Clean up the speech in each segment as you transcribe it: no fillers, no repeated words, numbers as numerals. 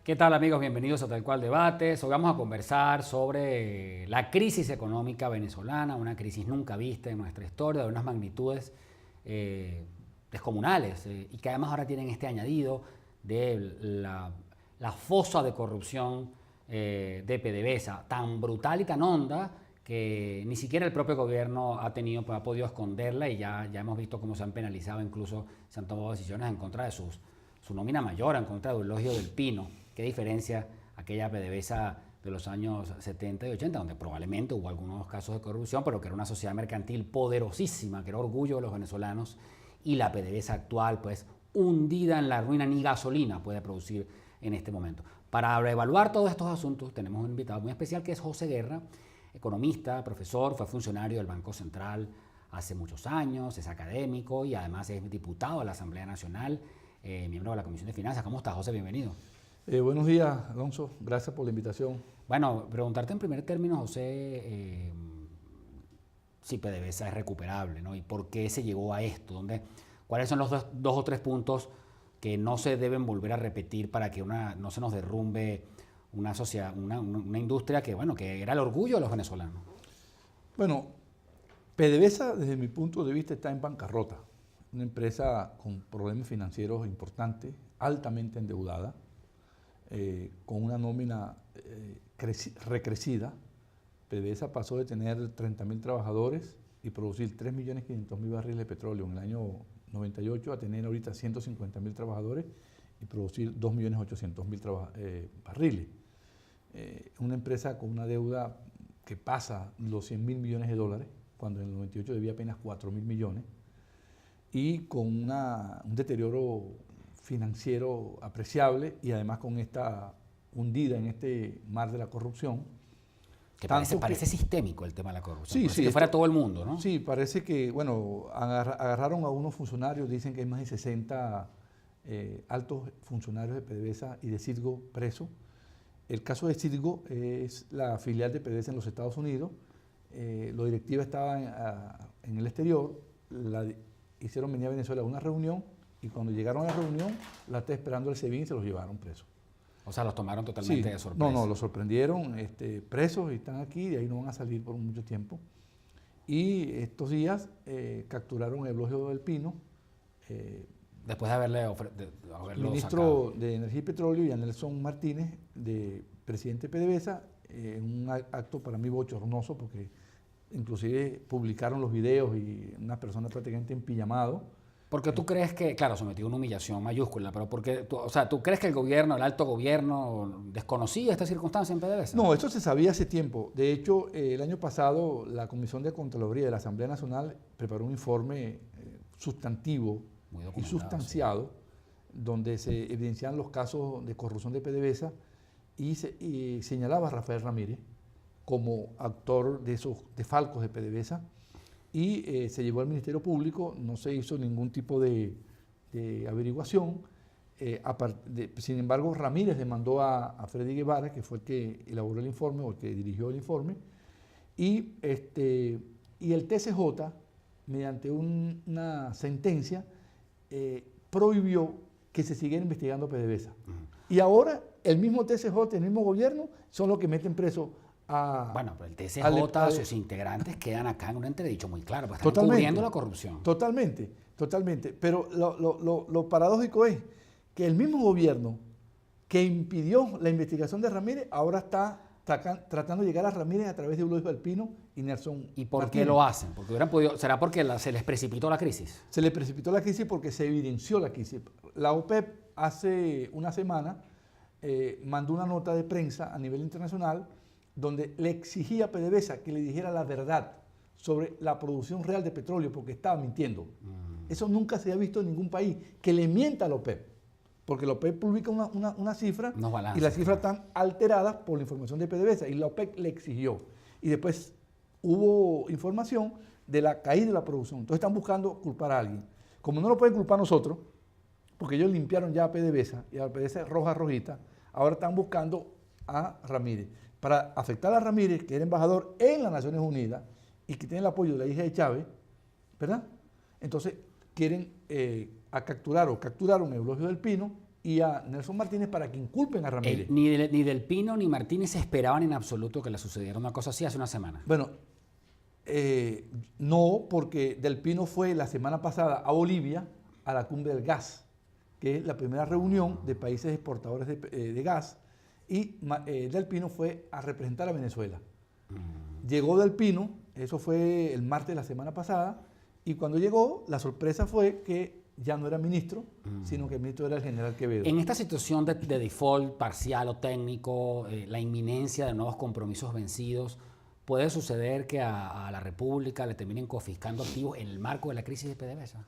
¿Qué tal, amigos? Bienvenidos a Tal Cual Debates. Hoy vamos a conversar sobre la crisis económica venezolana, una crisis nunca vista en nuestra historia, de unas magnitudes descomunales y que además ahora tienen este añadido de la fosa de corrupción de PDVSA, tan brutal y tan honda que ni siquiera el propio gobierno ha podido esconderla y ya hemos visto cómo se han penalizado, incluso se han tomado decisiones en contra de su nómina mayor, en contra de Eulogio del Pino. ¿Qué diferencia aquella PDVSA de los años 70 y 80, donde probablemente hubo algunos casos de corrupción, pero que era una sociedad mercantil poderosísima, que era orgullo de los venezolanos, y la PDVSA actual, pues, hundida en la ruina, ni gasolina puede producir en este momento? Para evaluar todos estos asuntos tenemos un invitado muy especial que es José Guerra, economista, profesor, fue funcionario del Banco Central hace muchos años, es académico y además es diputado de la Asamblea Nacional, miembro de la Comisión de Finanzas. ¿Cómo estás, José? Bienvenido. Buenos días, Alonso. Gracias por la invitación. Bueno, preguntarte en primer término, José, si PDVSA es recuperable, ¿no? ¿Y por qué se llegó a esto? ¿Cuáles son los dos o tres puntos que no se deben volver a repetir para que no se nos derrumbe una sociedad, una industria que era el orgullo de los venezolanos? Bueno, PDVSA, desde mi punto de vista, está en bancarrota. Una empresa con problemas financieros importantes, altamente endeudada, con una nómina recrecida. PDVSA pasó de tener 30.000 trabajadores y producir 3.500.000 barriles de petróleo en el año 98 a tener ahorita 150.000 trabajadores y producir 2.800.000 barriles. Una empresa con una deuda que pasa los 100.000 millones de dólares, cuando en el 98 debía apenas 4.000 millones, y con un deterioro financiero apreciable y además con esta hundida en este mar de la corrupción. Que parece sistémico el tema de la corrupción. Sí, parece que fuera todo el mundo, ¿no? Sí, parece que, agarraron a unos funcionarios, dicen que hay más de 60 altos funcionarios de PDVSA y de Citgo presos. El caso de Citgo es la filial de PDVSA en los Estados Unidos. Los directivos estaban en el exterior, hicieron venir a Venezuela a una reunión y cuando llegaron a la reunión la está esperando el SEBIN y se los llevaron presos. O sea, los tomaron totalmente de sorpresa. No, los sorprendieron presos y están aquí, de ahí no van a salir por mucho tiempo. Y estos días capturaron a Eulogio del Pino, después de haberle ministro de Energía y Petróleo, y a Nelson Martínez, presidente de PDVSA, en un acto para mí bochornoso, porque inclusive publicaron los videos y una persona prácticamente empijamado. Porque tú crees que, claro, sometido a una humillación mayúscula, pero ¿tú crees que el gobierno, el alto gobierno, desconocía esta circunstancia en PDVSA? No, esto se sabía hace tiempo. De hecho, el año pasado la Comisión de Contraloría de la Asamblea Nacional preparó un informe sustantivo y sustanciado, sí, donde se evidenciaban los casos de corrupción de PDVSA y señalaba a Rafael Ramírez como autor de esos desfalcos de PDVSA. Y se llevó al Ministerio Público, no se hizo ningún tipo de averiguación. Sin embargo, Ramírez demandó a Freddy Guevara, que fue el que elaboró el informe o el que dirigió el informe, y el TCJ, mediante una sentencia, prohibió que se siguiera investigando PDVSA. Y ahora el mismo TCJ, el mismo gobierno, son los que meten preso Bueno, pero el TCJ, sus integrantes quedan acá en un entredicho muy claro, porque están cubriendo la corrupción. Totalmente. Pero lo paradójico es que el mismo gobierno que impidió la investigación de Ramírez ahora está tratando de llegar a Ramírez a través de Eulogio del Pino y Nelson. ¿Y por qué lo hacen? Porque hubieran podido, ¿será porque se les precipitó la crisis? Se les precipitó la crisis porque se evidenció la crisis. La OPEP hace una semana mandó una nota de prensa a nivel internacional donde le exigía a PDVSA que le dijera la verdad sobre la producción real de petróleo, porque estaba mintiendo. Eso nunca se ha visto en ningún país, que le mienta a la OPEP, porque la OPEP publica una cifra y las cifras están alteradas por la información de PDVSA, y la OPEP le exigió. Y después hubo información de la caída de la producción. Entonces están buscando culpar a alguien. Como no lo pueden culpar nosotros, porque ellos limpiaron ya a PDVSA, y a PDVSA rojita, ahora están buscando a Ramírez, para afectar a Ramírez, que era embajador en las Naciones Unidas y que tiene el apoyo de la hija de Chávez, ¿verdad? Entonces quieren capturaron a Eulogio del Pino y a Nelson Martínez para que inculpen a Ramírez. Ni Del Pino ni Martínez esperaban en absoluto que le sucediera una cosa así hace una semana. Bueno, no, porque Del Pino fue la semana pasada a Bolivia a la cumbre del gas, que es la primera reunión de países exportadores de gas, y Del Pino fue a representar a Venezuela. Llegó Del Pino, eso fue el martes de la semana pasada, y cuando llegó, la sorpresa fue que ya no era ministro, sino que el ministro era el general Quevedo. En esta situación de default parcial o técnico, la inminencia de nuevos compromisos vencidos, ¿puede suceder que a la República le terminen confiscando activos en el marco de la crisis de PDVSA?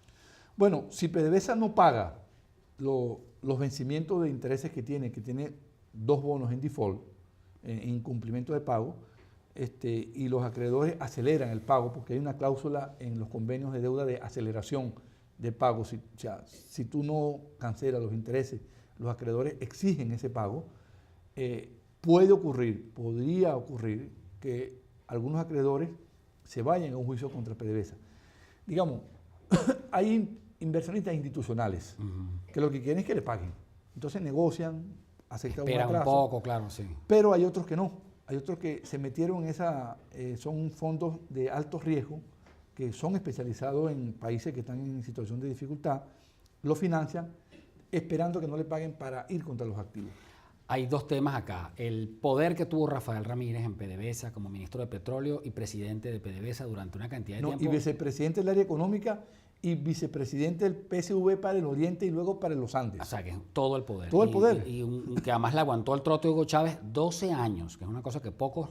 Bueno, si PDVSA no paga los vencimientos de intereses que tiene 2 bonos en default, en incumplimiento de pago, y los acreedores aceleran el pago, porque hay una cláusula en los convenios de deuda de aceleración de pago. Si tú no cancelas los intereses, los acreedores exigen ese pago. Podría ocurrir que algunos acreedores se vayan a un juicio contra PDVSA. Digamos, hay inversionistas institucionales que lo que quieren es que le paguen. Entonces negocian, aceptan un atraso. Esperan un poco, claro, sí. Pero hay otros que no. Hay otros que se metieron en son fondos de alto riesgo, que son especializados en países que están en situación de dificultad, lo financian esperando que no le paguen para ir contra los activos. Hay 2 temas acá. El poder que tuvo Rafael Ramírez en PDVSA como ministro de Petróleo y presidente de PDVSA durante una cantidad de tiempo. Y vicepresidente del área económica y vicepresidente del PSV para el Oriente y luego para los Andes. O sea, que es todo el poder. Todo el poder. Y que además le aguantó el trote Hugo Chávez 12 años, que es una cosa que pocos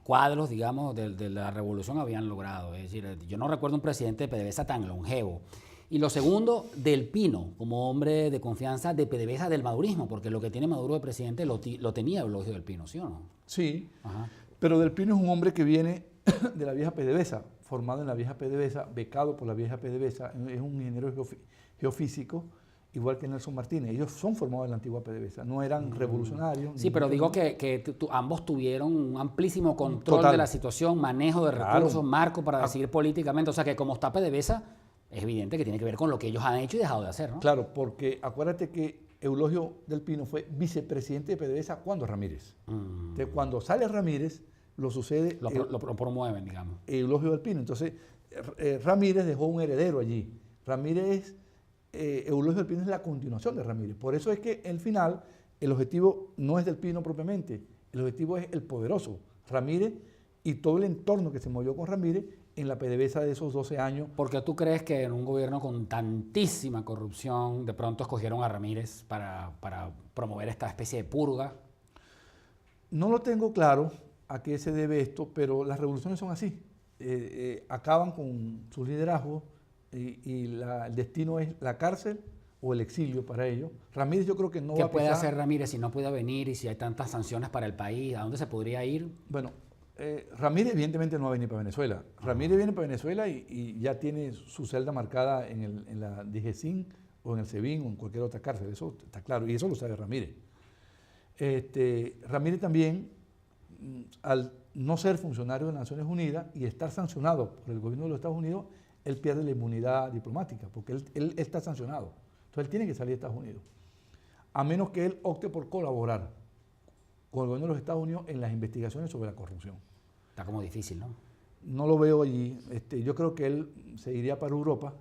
cuadros, digamos, de la revolución habían logrado. Es decir, yo no recuerdo un presidente de PDVSA tan longevo. Y lo segundo, Del Pino, como hombre de confianza de PDVSA del madurismo, porque lo que tiene Maduro de presidente lo tenía Eulogio Del Pino, ¿sí o no? Sí, Ajá. pero Del Pino es un hombre que viene de la vieja PDVSA, formado en la vieja PDVSA, becado por la vieja PDVSA, es un ingeniero geofísico, igual que Nelson Martínez. Ellos son formados en la antigua PDVSA, no eran revolucionarios. Sí, pero digo que ambos tuvieron un amplísimo control Total. de la situación, manejo de recursos, marco para decidir políticamente. O sea, que como está PDVSA, es evidente que tiene que ver con lo que ellos han hecho y dejado de hacer, ¿no? Claro, porque acuérdate que Eulogio Del Pino fue vicepresidente de PDVSA cuando Ramírez. Entonces, cuando sale Ramírez, lo sucede... Lo promueven, digamos. Eulogio Del Pino. Entonces, Ramírez dejó un heredero allí. Eulogio Del Pino es la continuación de Ramírez. Por eso es que al final el objetivo no es Del Pino propiamente, el objetivo es el poderoso Ramírez y todo el entorno que se movió con Ramírez en la PDVSA de esos 12 años. ¿Por qué tú crees que en un gobierno con tantísima corrupción de pronto escogieron a Ramírez para promover esta especie de purga? No lo tengo claro a qué se debe esto, pero las revoluciones son así. Acaban con su liderazgo y el destino es la cárcel o el exilio para ellos. Ramírez yo creo que no va a ¿Qué puede hacer Ramírez si no puede venir y si hay tantas sanciones para el país? ¿A dónde se podría ir? Bueno, Ramírez evidentemente no va a venir para Venezuela. Ramírez viene para Venezuela y ya tiene su celda marcada en la DGCIN o en el SEBIN o en cualquier otra cárcel, eso está claro, y eso lo sabe Ramírez. Ramírez también, al no ser funcionario de Naciones Unidas y estar sancionado por el gobierno de los Estados Unidos, él pierde la inmunidad diplomática, porque él está sancionado. Entonces él tiene que salir de Estados Unidos, a menos que él opte por colaborar con el gobierno de los Estados Unidos en las investigaciones sobre la corrupción. Está como difícil, ¿no? No lo veo allí. Yo creo que él se iría para Europa.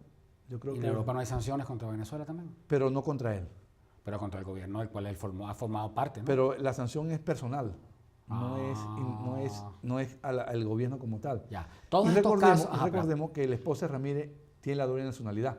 Yo creo ¿Y en que Europa no hay sanciones contra Venezuela también? pero no contra él. Pero contra el gobierno del cual él ha formado parte, ¿no? Pero la sanción es personal, no es al gobierno como tal. Ya. Y Todos estos casos... recordemos que la esposa de Ramírez tiene la doble nacionalidad,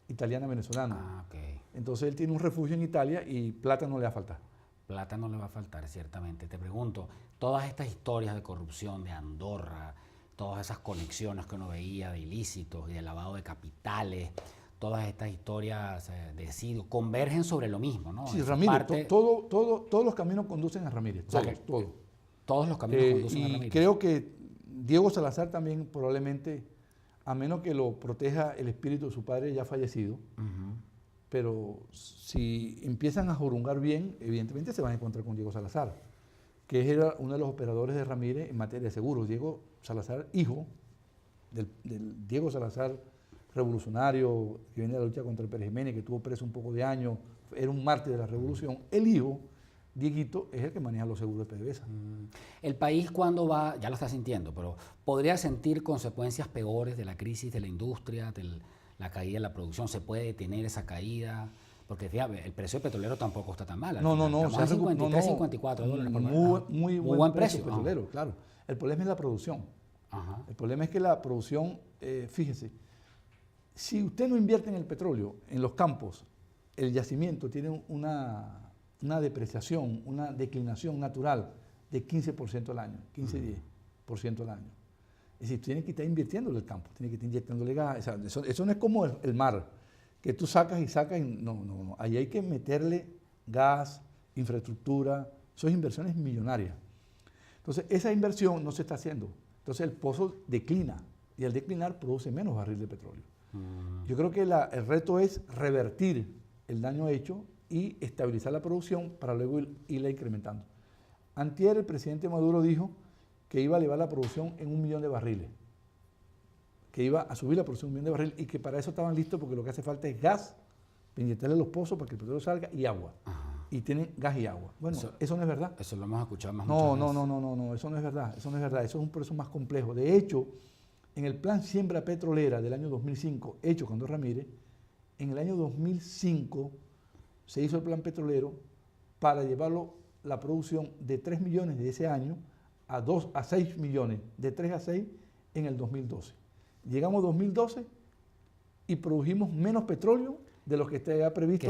italiana-venezolana. Ah, ok. Entonces él tiene un refugio en Italia y plata no le va a faltar. Plata no le va a faltar, ciertamente. Te pregunto, todas estas historias de corrupción de Andorra, todas esas conexiones que uno veía de ilícitos y de lavado de capitales, todas estas historias de SIDO, convergen sobre lo mismo, ¿no? Sí, Ramírez, todos los caminos conducen a Ramírez, todos los caminos conducen a Ramírez. Creo que Diego Salazar también probablemente, a menos que lo proteja el espíritu de su padre ya fallecido, pero si empiezan a jurungar bien, evidentemente se van a encontrar con Diego Salazar, que era uno de los operadores de Ramírez en materia de seguros. Diego Salazar, hijo del Diego Salazar revolucionario que viene de la lucha contra el Pérez Jiménez, que tuvo preso un poco de años, era un mártir de la revolución. El hijo, Dieguito, es el que maneja los seguros de PDVSA. El país cuando va, ya lo está sintiendo, pero podría sentir consecuencias peores de la crisis de la industria, de la caída de la producción. ¿Se puede detener esa caída? Porque fíjate, el precio petrolero tampoco está tan mal. No. Estamos a 53, 54 dólares por barril. Muy buen precio petrolero, claro. El problema es la producción. Ajá. El problema es que la producción, fíjese, si usted no invierte en el petróleo, en los campos, el yacimiento tiene una depreciación, una declinación natural de 15% al año, 15-10% al año. Es decir, tiene que estar invirtiendo en el campo, tiene que estar inyectándole gas. O sea, eso no es como el mar, que tú sacas y no. Ahí hay que meterle gas, infraestructura, eso es inversiones millonarias. Entonces, esa inversión no se está haciendo. Entonces, el pozo declina y al declinar produce menos barril de petróleo. Yo creo que el reto es revertir el daño hecho y estabilizar la producción para luego irla incrementando. Antier el presidente Maduro dijo que iba a elevar la producción en 1 millón de barriles, que iba a subir la producción en 1 millón de barriles y que para eso estaban listos porque lo que hace falta es gas, para inyectarle los pozos para que el petróleo salga y agua. Ajá. Y tienen gas y agua. Bueno, eso no es verdad. Eso lo hemos escuchado más. No, eso no es verdad. Eso no es verdad. Eso es un proceso más complejo. De hecho, en el plan Siembra Petrolera del año 2005, hecho con Don Ramírez, en el año 2005 se hizo el plan petrolero para llevarlo la producción de 3 millones de ese año a 6 millones, de 3 a 6 en el 2012. Llegamos a 2012 y produjimos menos petróleo de lo que estaba previsto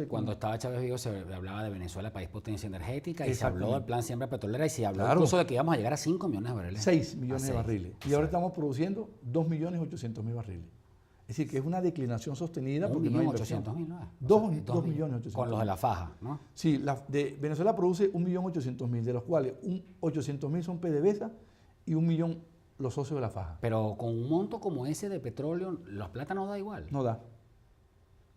cuando estaba Chávez Vigo se hablaba de Venezuela, país potencia energética, y se habló del plan Siembra Petrolera y se habló incluso de que íbamos a llegar a 5 millones de barriles. 6 millones de barriles. Y ahora estamos produciendo 2.800.000 barriles. Es decir, que es una declinación sostenida porque no hay inversión. 1.800.000, ¿no? 2.800.000. Con los de la faja, ¿no? Sí, Venezuela produce 1.800.000, de los cuales 800.000 son PDVSA y 1 millón los socios de la faja. Pero con un monto como ese de petróleo, ¿la plata no da igual? No da.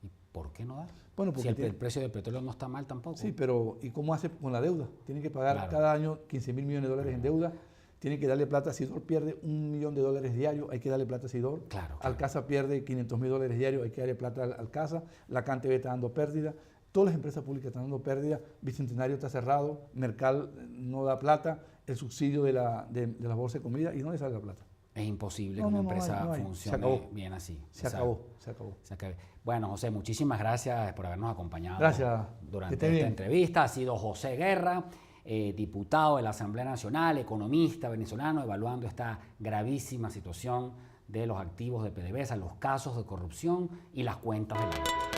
¿Y por qué no da? Bueno, porque si el precio del petróleo no está mal tampoco. Sí, pero ¿y cómo hace con la deuda? Tienen que pagar cada año 15.000 millones de dólares en deuda. Tienen que darle plata a Sidor, pierde $1 millón diario, hay que darle plata a Sidor. Alcasa pierde $500.000 diarios, hay que darle plata a Alcasa. La CanTV está dando pérdida. Todas las empresas públicas están dando pérdida. Bicentenario está cerrado, Mercal no da plata, el subsidio de la bolsa de comida y no le sale la plata. Es imposible que una empresa funcione bien así. Se acabó. Bueno, José, muchísimas gracias por habernos acompañado durante esta entrevista. Ha sido José Guerra, diputado de la Asamblea Nacional, economista venezolano, evaluando esta gravísima situación de los activos de PDVSA, los casos de corrupción y las cuentas de la deuda.